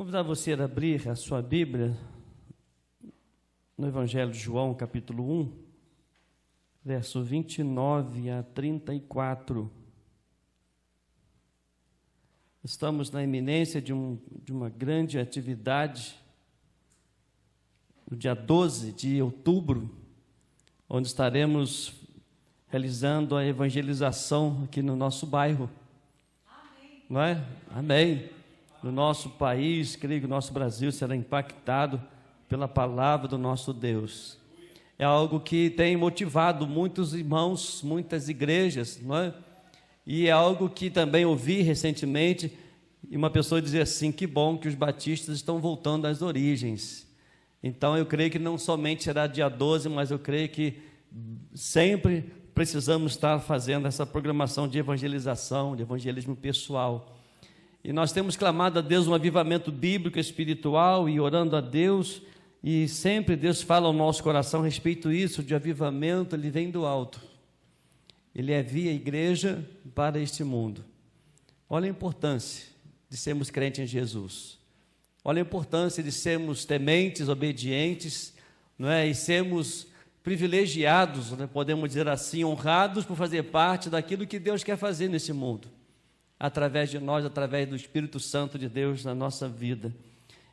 Convidar você a abrir a sua Bíblia no Evangelho de João, capítulo 1, verso 29 a 34. Estamos na iminência de uma grande atividade, no dia 12 de outubro, onde estaremos realizando a evangelização aqui no nosso bairro. Amém. Não é? Amém. No nosso país, creio que o nosso Brasil será impactado pela palavra do nosso Deus. É algo que tem motivado muitos irmãos, muitas igrejas, não é? E é algo que também ouvi recentemente, e uma pessoa dizia assim: que bom que os batistas estão voltando às origens. Então eu creio que não somente será dia 12, mas eu creio que sempre precisamos estar fazendo essa programação de evangelização, de evangelismo pessoal. E nós temos clamado a Deus um avivamento bíblico, espiritual, e orando a Deus, e sempre Deus fala ao nosso coração a respeito disso, de avivamento. Ele vem do alto, ele envia a igreja para este mundo. Olha a importância de sermos crentes em Jesus, olha a importância de sermos tementes, obedientes, não é? E sermos privilegiados, né? Podemos dizer assim, honrados por fazer parte daquilo que Deus quer fazer nesse mundo, através de nós, através do Espírito Santo de Deus na nossa vida.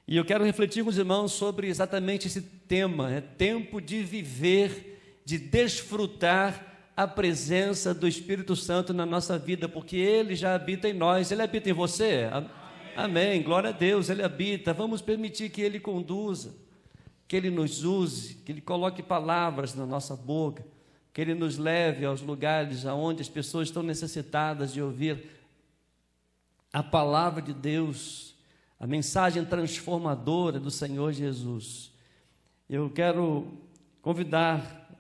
E eu quero refletir com os irmãos sobre exatamente esse tema, é tempo de viver, de desfrutar a presença do Espírito Santo na nossa vida, porque Ele já habita em nós. Ele habita em você? Amém, glória a Deus, Ele habita. Vamos permitir que Ele conduza, que Ele nos use, que Ele coloque palavras na nossa boca, que Ele nos leve aos lugares onde as pessoas estão necessitadas de ouvir a palavra de Deus, a mensagem transformadora do Senhor Jesus. Eu quero convidar,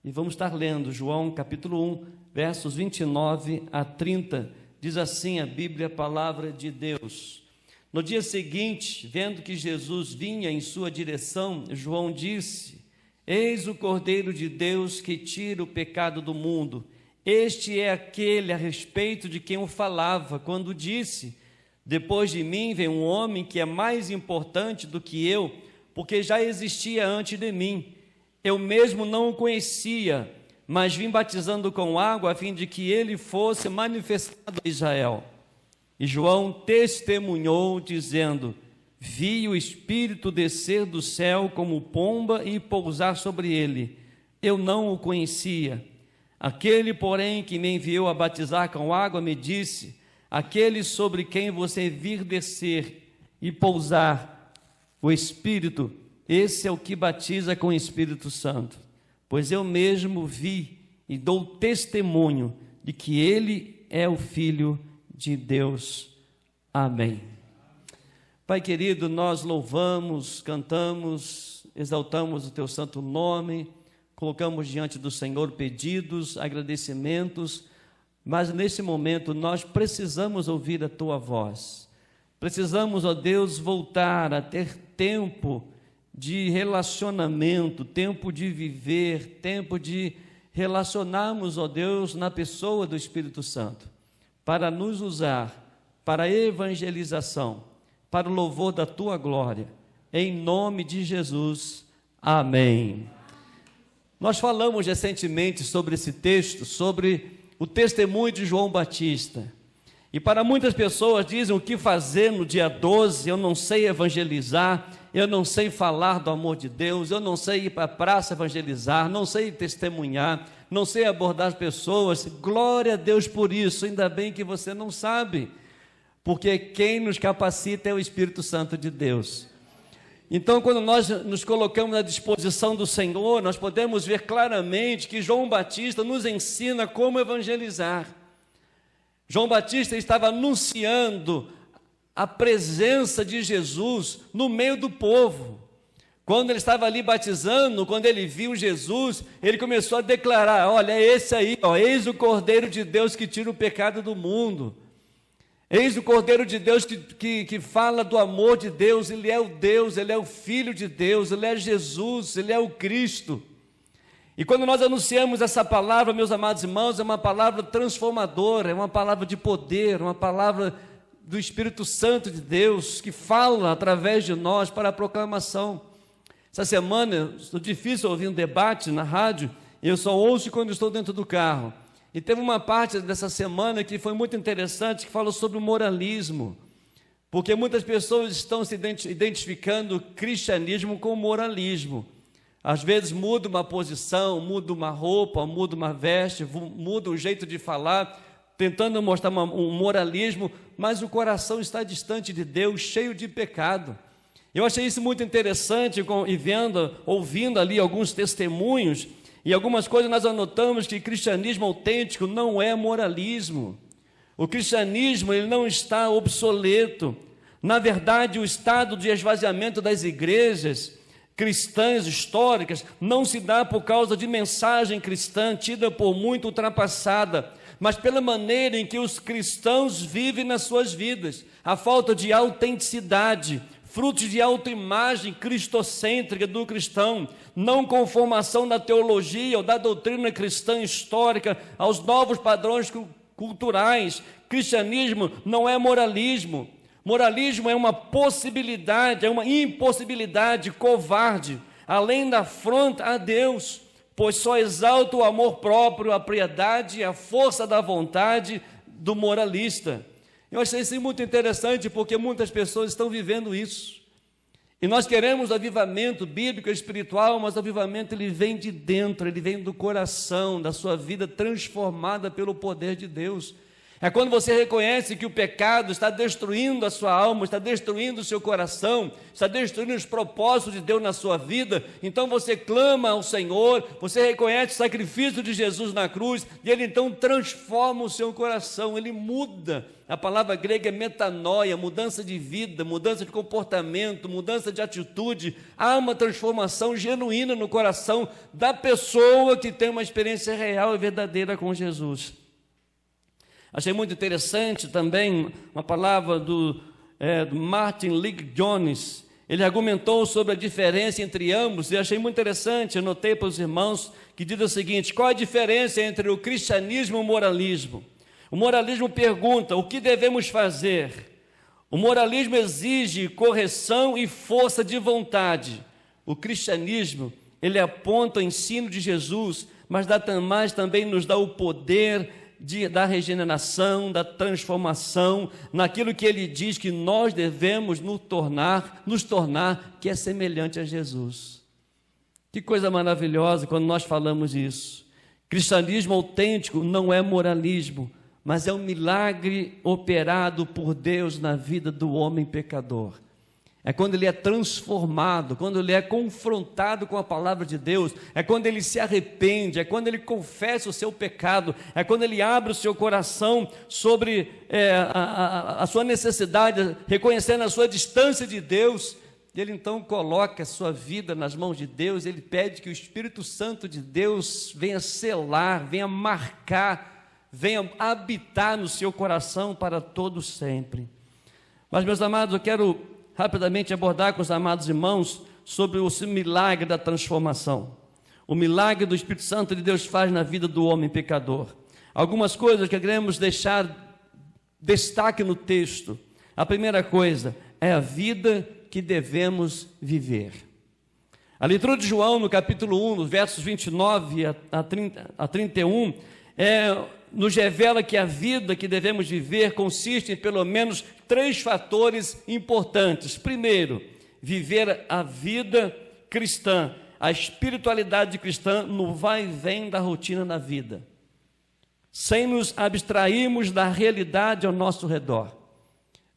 e vamos estar lendo João capítulo 1, versos 29 a 30, diz assim a Bíblia, a palavra de Deus: no dia seguinte, vendo que Jesus vinha em sua direção, João disse: eis o Cordeiro de Deus que tira o pecado do mundo. Este é aquele a respeito de quem eu falava, quando disse: depois de mim vem um homem que é mais importante do que eu, porque já existia antes de mim. Eu mesmo não o conhecia, mas vim batizando com água, a fim de que ele fosse manifestado a Israel. E João testemunhou, dizendo: vi o Espírito descer do céu como pomba e pousar sobre ele. Eu não o conhecia. Aquele, porém, que me enviou a batizar com água, me disse: aquele sobre quem você vir descer e pousar o Espírito, esse é o que batiza com o Espírito Santo. Pois eu mesmo vi e dou testemunho de que ele é o Filho de Deus. Amém. Pai querido, nós louvamos, cantamos, exaltamos o teu santo nome, colocamos diante do Senhor pedidos, agradecimentos, mas nesse momento nós precisamos ouvir a tua voz. Precisamos, ó Deus, voltar a ter tempo de relacionamento, tempo de viver, tempo de relacionarmos, ó Deus, na pessoa do Espírito Santo, para nos usar para a evangelização, para o louvor da tua glória, em nome de Jesus. Amém. Nós falamos recentemente sobre esse texto, sobre o testemunho de João Batista. E para muitas pessoas dizem: o que fazer no dia 12? Eu não sei evangelizar, eu não sei falar do amor de Deus, eu não sei ir para a praça evangelizar, não sei testemunhar, não sei abordar as pessoas. Glória a Deus por isso, ainda bem que você não sabe, porque quem nos capacita é o Espírito Santo de Deus. Então, quando nós nos colocamos à disposição do Senhor, nós podemos ver claramente que João Batista nos ensina como evangelizar. João Batista estava anunciando a presença de Jesus no meio do povo. Quando ele estava ali batizando, quando ele viu Jesus, ele começou a declarar: olha, é esse aí, ó, eis o Cordeiro de Deus que tira o pecado do mundo. Eis o Cordeiro de Deus que fala do amor de Deus. Ele é o Deus, Ele é o Filho de Deus, Ele é Jesus, Ele é o Cristo. E quando nós anunciamos essa palavra, meus amados irmãos, é uma palavra transformadora, é uma palavra de poder, uma palavra do Espírito Santo de Deus, que fala através de nós para a proclamação. Essa semana, é difícil ouvir um debate na rádio, eu só ouço quando estou dentro do carro. E teve uma parte dessa semana que foi muito interessante, que falou sobre o moralismo, porque muitas pessoas estão se identificando o cristianismo com o moralismo. Às vezes muda uma posição, muda uma roupa, muda uma veste, muda um jeito de falar, tentando mostrar um moralismo, mas o coração está distante de Deus, cheio de pecado. Eu achei isso muito interessante, ouvindo ali alguns testemunhos, e algumas coisas nós anotamos que cristianismo autêntico não é moralismo. O cristianismo ele não está obsoleto. Na verdade, o estado de esvaziamento das igrejas cristãs históricas não se dá por causa de mensagem cristã tida por muito ultrapassada, mas pela maneira em que os cristãos vivem nas suas vidas, a falta de autenticidade, frutos de autoimagem cristocêntrica do cristão, não conformação da teologia ou da doutrina cristã histórica aos novos padrões culturais. Cristianismo não é moralismo. Moralismo é uma possibilidade, é uma impossibilidade covarde, além da afronta a Deus, pois só exalta o amor próprio, a piedade e a força da vontade do moralista. Eu achei isso muito interessante, porque muitas pessoas estão vivendo isso. E nós queremos avivamento bíblico e espiritual, mas o avivamento ele vem de dentro, ele vem do coração, da sua vida transformada pelo poder de Deus. É quando você reconhece que o pecado está destruindo a sua alma, está destruindo o seu coração, está destruindo os propósitos de Deus na sua vida, então você clama ao Senhor, você reconhece o sacrifício de Jesus na cruz, e Ele então transforma o seu coração, Ele muda. A palavra grega é metanoia, mudança de vida, mudança de comportamento, mudança de atitude. Há uma transformação genuína no coração da pessoa que tem uma experiência real e verdadeira com Jesus. Achei muito interessante também uma palavra do Martin Lloyd-Jones. Ele argumentou sobre a diferença entre ambos, e achei muito interessante, anotei para os irmãos, que diz o seguinte: qual a diferença entre o cristianismo e o moralismo? O moralismo pergunta, o que devemos fazer? O moralismo exige correção e força de vontade. O cristianismo, ele aponta o ensino de Jesus, mas também nos dá o poder da regeneração, da transformação, naquilo que ele diz que nós devemos nos tornar, que é semelhante a Jesus. Que coisa maravilhosa quando nós falamos isso. Cristianismo autêntico não é moralismo, mas é um milagre operado por Deus na vida do homem pecador. É quando ele é transformado, quando ele é confrontado com a palavra de Deus, é quando ele se arrepende, é quando ele confessa o seu pecado, é quando ele abre o seu coração sobre a sua necessidade, reconhecendo a sua distância de Deus. Ele então coloca a sua vida nas mãos de Deus, ele pede que o Espírito Santo de Deus venha selar, venha marcar, venha habitar no seu coração para todo sempre. Mas, meus amados, eu quero rapidamente abordar com os amados irmãos sobre o milagre da transformação. O milagre do Espírito Santo de Deus faz na vida do homem pecador. Algumas coisas que queremos deixar destaque no texto. A primeira coisa é a vida que devemos viver. A leitura de João, no capítulo 1, nos versos 29 a 31, nos revela que a vida que devemos viver consiste em pelo menos 3 fatores importantes. Primeiro, viver a vida cristã, a espiritualidade cristã no vai e vem da rotina da vida, sem nos abstrairmos da realidade ao nosso redor.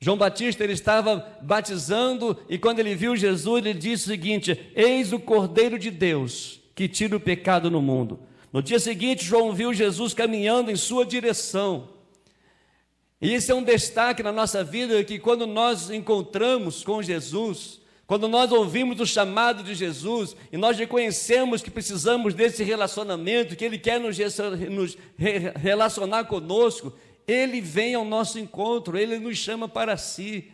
João Batista, ele estava batizando, e quando ele viu Jesus, ele disse o seguinte: eis o Cordeiro de Deus que tira o pecado no mundo. No dia seguinte, João viu Jesus caminhando em sua direção. E esse é um destaque na nossa vida, que quando nós encontramos com Jesus, quando nós ouvimos o chamado de Jesus, e nós reconhecemos que precisamos desse relacionamento, que Ele quer nos relacionar conosco, Ele vem ao nosso encontro, Ele nos chama para si.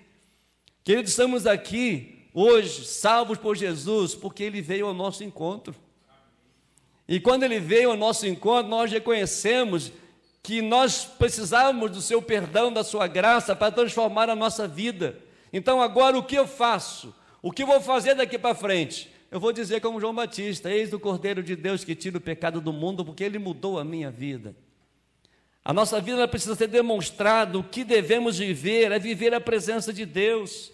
Queridos, estamos aqui hoje, salvos por Jesus, porque Ele veio ao nosso encontro. E quando Ele veio ao nosso encontro, nós reconhecemos que nós precisávamos do seu perdão, da sua graça para transformar a nossa vida. Então agora o que eu faço? O que eu vou fazer daqui para frente? Eu vou dizer como João Batista: eis o Cordeiro de Deus que tira o pecado do mundo, porque ele mudou a minha vida. A nossa vida ela precisa ser demonstrado. O que devemos viver é viver a presença de Deus.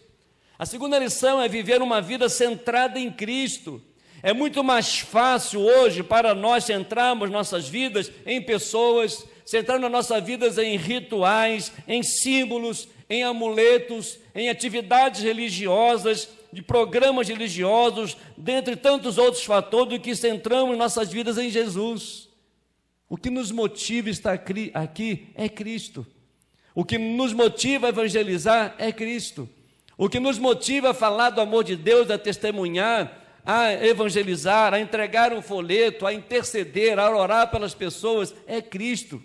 A segunda lição é viver uma vida centrada em Cristo. É muito mais fácil hoje para nós centrarmos nossas vidas em pessoas, centrarmos nossas vidas em rituais, em símbolos, em amuletos, em atividades religiosas, de programas religiosos, dentre tantos outros fatores, do que centramos nossas vidas em Jesus. O que nos motiva a estar aqui é Cristo. O que nos motiva a evangelizar é Cristo. O que nos motiva a falar do amor de Deus, a testemunhar, a evangelizar, a entregar um folheto, a interceder, a orar pelas pessoas, é Cristo.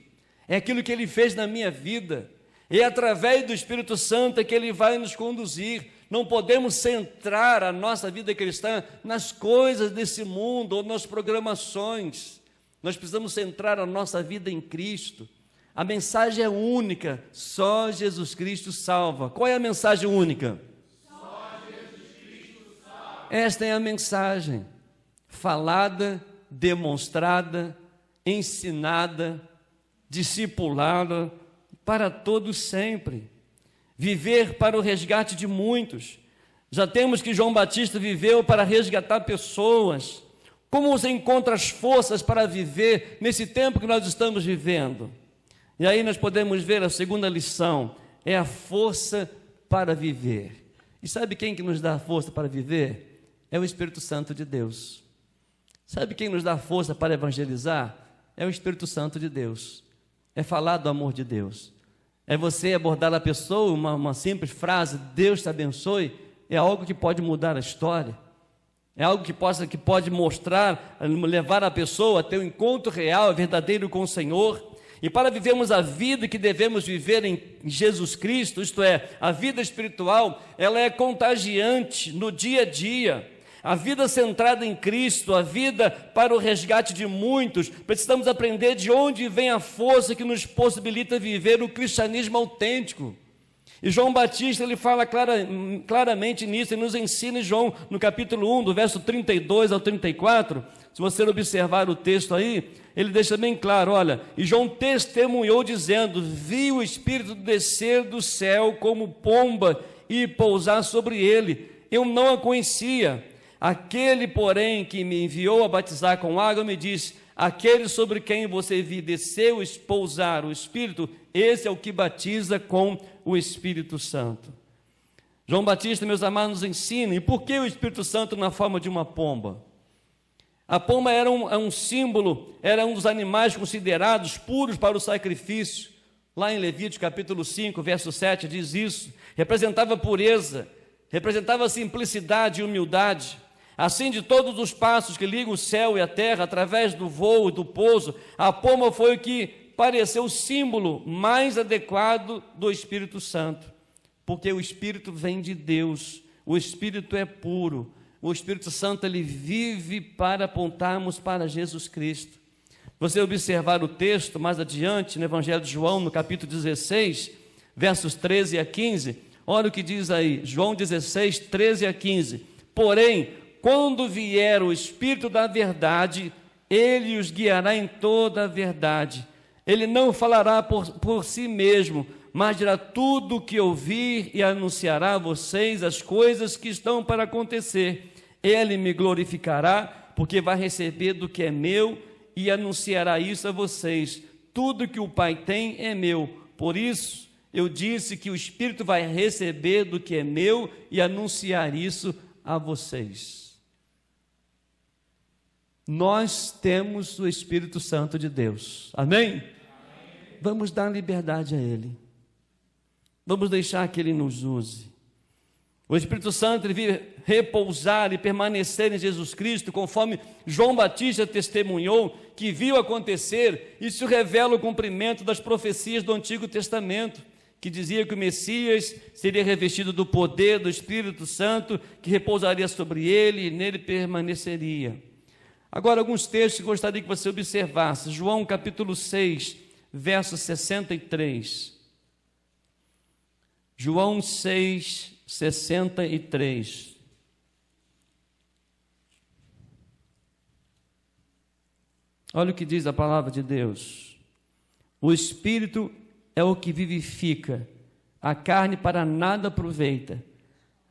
É aquilo que Ele fez na minha vida. É através do Espírito Santo que Ele vai nos conduzir. Não podemos centrar a nossa vida cristã nas coisas desse mundo ou nas programações. Nós precisamos centrar a nossa vida em Cristo. A mensagem é única, só Jesus Cristo salva. Qual é a mensagem única? Só Jesus Cristo salva. Esta é a mensagem, falada, demonstrada, ensinada, discipulada, para todos sempre. Viver para o resgate de muitos. Já temos que João Batista viveu para resgatar pessoas. Como você encontra as forças para viver nesse tempo que nós estamos vivendo? E aí nós podemos ver a segunda lição, é a força para viver. E sabe quem que nos dá a força para viver? É o Espírito Santo de Deus. Sabe quem nos dá a força para evangelizar? É o Espírito Santo de Deus. É falar do amor de Deus. É você abordar a pessoa, uma simples frase, Deus te abençoe, é algo que pode mudar a história. É algo que pode mostrar, levar a pessoa a ter um encontro real, verdadeiro com o Senhor. E para vivermos a vida que devemos viver em Jesus Cristo, isto é, a vida espiritual, ela é contagiante no dia a dia. A vida centrada em Cristo, a vida para o resgate de muitos, precisamos aprender de onde vem a força que nos possibilita viver o cristianismo autêntico. E João Batista, ele fala claramente nisso, ele nos ensina em João, no capítulo 1, do verso 32 ao 34, se você observar o texto aí, ele deixa bem claro, olha, e João testemunhou dizendo, vi o Espírito descer do céu como pomba e pousar sobre ele, eu não a conhecia, aquele porém que me enviou a batizar com água me disse, aquele sobre quem você viu descer e pousar o Espírito, esse é o que batiza com o Espírito Santo. João Batista, meus amados, nos ensina, e por que o Espírito Santo na forma de uma pomba? A pomba era um símbolo, era um dos animais considerados puros para o sacrifício. Lá em Levítico capítulo 5, verso 7, diz isso. Representava pureza, representava simplicidade e humildade. Assim, de todos os passos que ligam o céu e a terra, através do voo e do pouso, a pomba foi o que pareceu o símbolo mais adequado do Espírito Santo. Porque o Espírito vem de Deus, o Espírito é puro. O Espírito Santo, ele vive para apontarmos para Jesus Cristo. Você observar o texto mais adiante, no Evangelho de João, no capítulo 16, versos 13 a 15, olha o que diz aí, João 16, 13 a 15. Porém, quando vier o Espírito da verdade, ele os guiará em toda a verdade. Ele não falará por si mesmo, mas dirá tudo o que ouvir e anunciará a vocês as coisas que estão para acontecer. Ele me glorificará, porque vai receber do que é meu e anunciará isso a vocês. Tudo que o Pai tem é meu. Por isso, eu disse que o Espírito vai receber do que é meu e anunciar isso a vocês. Nós temos o Espírito Santo de Deus. Amém? Amém. Vamos dar liberdade a Ele. Vamos deixar que Ele nos use. O Espírito Santo ele vive repousar e permanecer em Jesus Cristo, conforme João Batista testemunhou, que viu acontecer. Isso revela o cumprimento das profecias do Antigo Testamento, que dizia que o Messias seria revestido do poder do Espírito Santo, que repousaria sobre ele e nele permaneceria. Agora, alguns textos que gostaria que você observasse. João capítulo 6, verso 63. João 6, 63. Olha o que diz a palavra de Deus. O Espírito é o que vivifica, a carne para nada aproveita.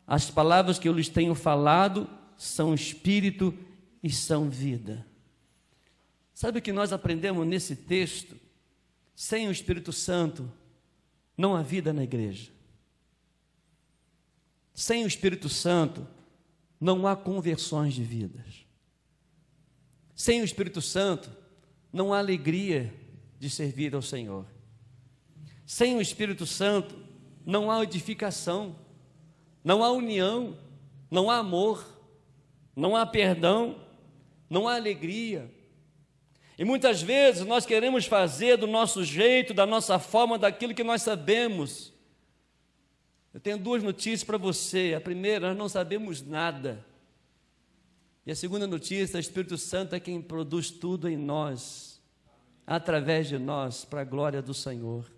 As palavras que eu lhes tenho falado são Espírito e são vida. Sabe o que nós aprendemos nesse texto? Sem o Espírito Santo, não há vida na igreja. Sem o Espírito Santo, não há conversões de vidas. Sem o Espírito Santo, não há alegria de servir ao Senhor. Sem o Espírito Santo, não há edificação, não há união, não há amor, não há perdão, não há alegria. E muitas vezes nós queremos fazer do nosso jeito, da nossa forma, daquilo que nós sabemos. Eu tenho duas notícias para você. A primeira, nós não sabemos nada. E a segunda notícia, o Espírito Santo é quem produz tudo em nós, através de nós, para a glória do Senhor.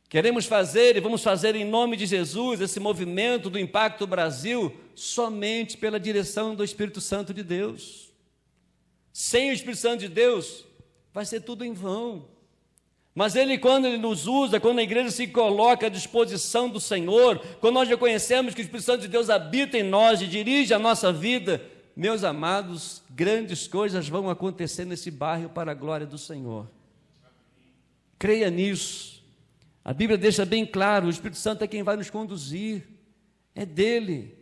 Queremos fazer e vamos fazer em nome de Jesus esse movimento do Impacto Brasil somente pela direção do Espírito Santo de Deus. Sem o Espírito Santo de Deus, vai ser tudo em vão. Mas Ele, quando Ele nos usa, quando a igreja se coloca à disposição do Senhor, quando nós reconhecemos que o Espírito Santo de Deus habita em nós e dirige a nossa vida, meus amados, grandes coisas vão acontecer nesse bairro para a glória do Senhor. Creia nisso. A Bíblia deixa bem claro, o Espírito Santo é quem vai nos conduzir. É dele.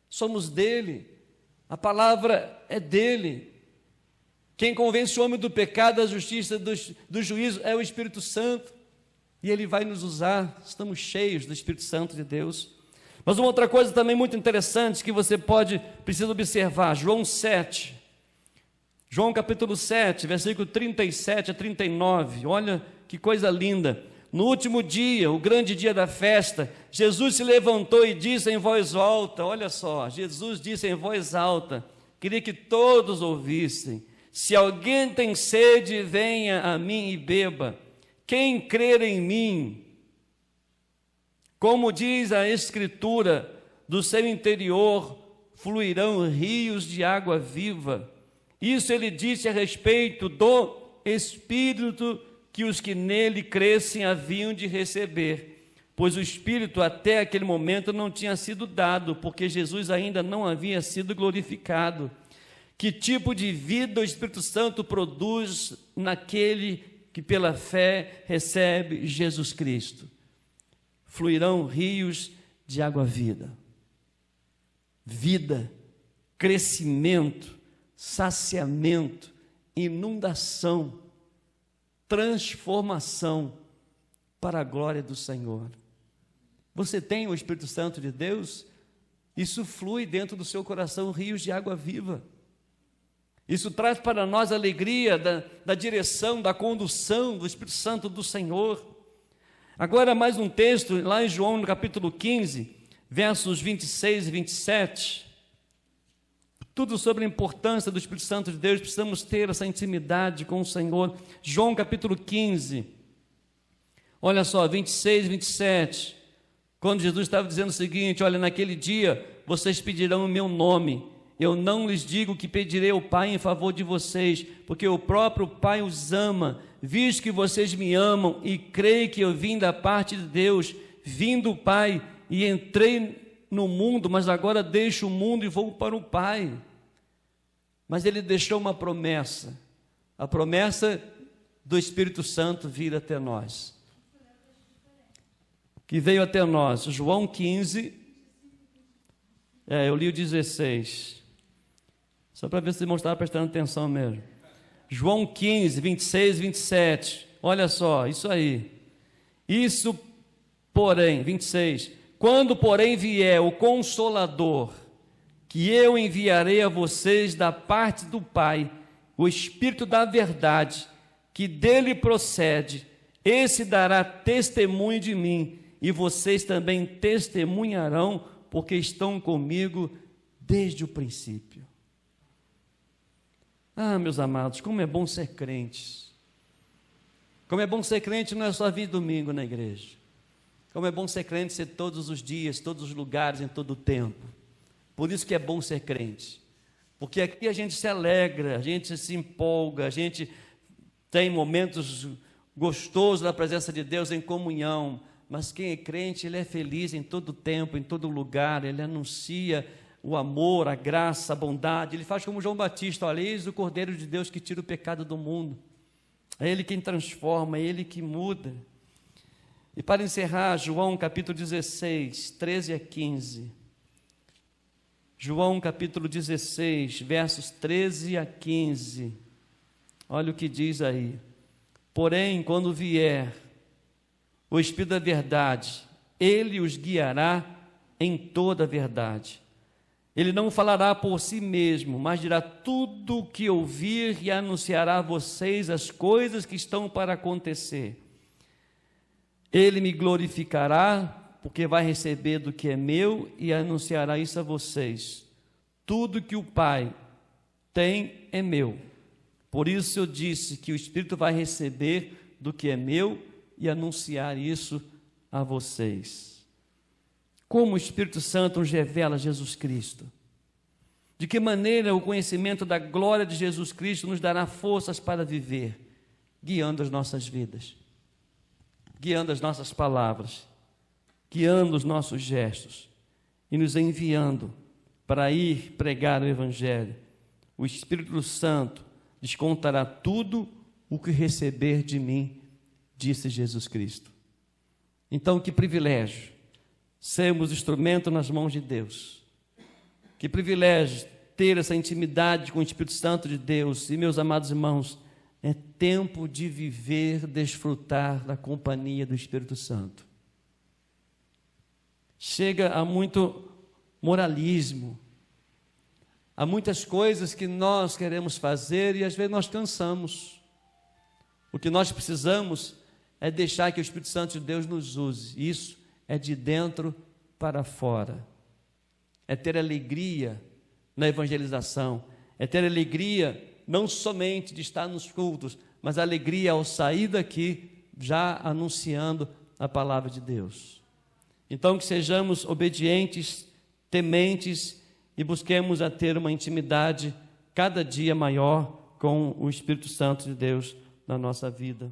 Somos dele. A palavra é dele. Quem convence o homem do pecado, da justiça, do juízo é o Espírito Santo. E ele vai nos usar. Estamos cheios do Espírito Santo de Deus. Mas uma outra coisa também muito interessante que você precisa observar, João 7, João capítulo 7, versículo 37 a 39, olha que coisa linda. No último dia, o grande dia da festa, Jesus se levantou e disse em voz alta, olha só, Jesus disse em voz alta, queria que todos ouvissem, se alguém tem sede, venha a mim e beba, quem crer em mim, como diz a Escritura, do seu interior fluirão rios de água viva. Isso ele disse a respeito do Espírito que os que nele crescem haviam de receber, pois o Espírito até aquele momento não tinha sido dado, porque Jesus ainda não havia sido glorificado. Que tipo de vida o Espírito Santo produz naquele que pela fé recebe Jesus Cristo? Fluirão rios de água vida, crescimento, saciamento, inundação, transformação para a glória do Senhor. Você tem o Espírito Santo de Deus? Isso flui dentro do seu coração rios de água viva. Isso traz para nós a alegria da direção, da condução do Espírito Santo do Senhor. Agora mais um texto, lá em João, no capítulo 15, versos 26 e 27. Tudo sobre a importância do Espírito Santo de Deus, precisamos ter essa intimidade com o Senhor. João, capítulo 15, olha só, 26 e 27. Quando Jesus estava dizendo o seguinte, olha, naquele dia vocês pedirão o meu nome. Eu não lhes digo que pedirei ao Pai em favor de vocês, porque o próprio Pai os ama, visto que vocês me amam e creem que eu vim da parte de Deus, vim do Pai e entrei no mundo, mas agora deixo o mundo e vou para o Pai. Mas ele deixou uma promessa, a promessa do Espírito Santo vir até nós, que veio até nós. João 15, eu li o 16, só para ver se você estava prestando atenção mesmo. João 15, 26, 27, olha só, isso aí. Isso, porém, 26, quando, porém, vier o Consolador, que eu enviarei a vocês da parte do Pai, o Espírito da verdade, que dele procede, esse dará testemunho de mim, e vocês também testemunharão, porque estão comigo desde o princípio. Ah, meus amados, como é bom ser crentes. Como é bom ser crente não é só vir domingo na igreja. Como é bom ser crente ser todos os dias, todos os lugares, em todo o tempo. Por isso que é bom ser crente. Porque aqui a gente se alegra, a gente se empolga, a gente tem momentos gostosos na presença de Deus em comunhão. Mas quem é crente, ele é feliz em todo tempo, em todo lugar, ele anuncia o amor, a graça, a bondade. Ele faz como João Batista: olha, eis o Cordeiro de Deus que tira o pecado do mundo. É Ele quem transforma, é Ele que muda. E para encerrar, João capítulo 16, 13 a 15. João capítulo 16, versos 13 a 15. Olha o que diz aí: porém, quando vier o Espírito da verdade, Ele os guiará em toda a verdade. Ele não falará por si mesmo, mas dirá tudo o que ouvir e anunciará a vocês as coisas que estão para acontecer. Ele me glorificará, porque vai receber do que é meu e anunciará isso a vocês. Tudo que o Pai tem é meu. Por isso eu disse que o Espírito vai receber do que é meu e anunciar isso a vocês. Como o Espírito Santo nos revela Jesus Cristo? De que maneira o conhecimento da glória de Jesus Cristo nos dará forças para viver, guiando as nossas vidas, guiando as nossas palavras, guiando os nossos gestos e nos enviando para ir pregar o Evangelho. O Espírito Santo lhes contará tudo o que receber de mim, disse Jesus Cristo. Então, que privilégio sermos instrumento nas mãos de Deus. Que privilégio ter essa intimidade com o Espírito Santo de Deus. E, meus amados irmãos, é tempo de viver, desfrutar da companhia do Espírito Santo. Chega a muito moralismo, há muitas coisas que nós queremos fazer e às vezes nós cansamos. O que nós precisamos é deixar que o Espírito Santo de Deus nos use. Isso é de dentro para fora. É ter alegria na evangelização, é ter alegria não somente de estar nos cultos, mas a alegria ao sair daqui já anunciando a palavra de Deus. Então, que sejamos obedientes, tementes e busquemos a ter uma intimidade cada dia maior com o Espírito Santo de Deus na nossa vida.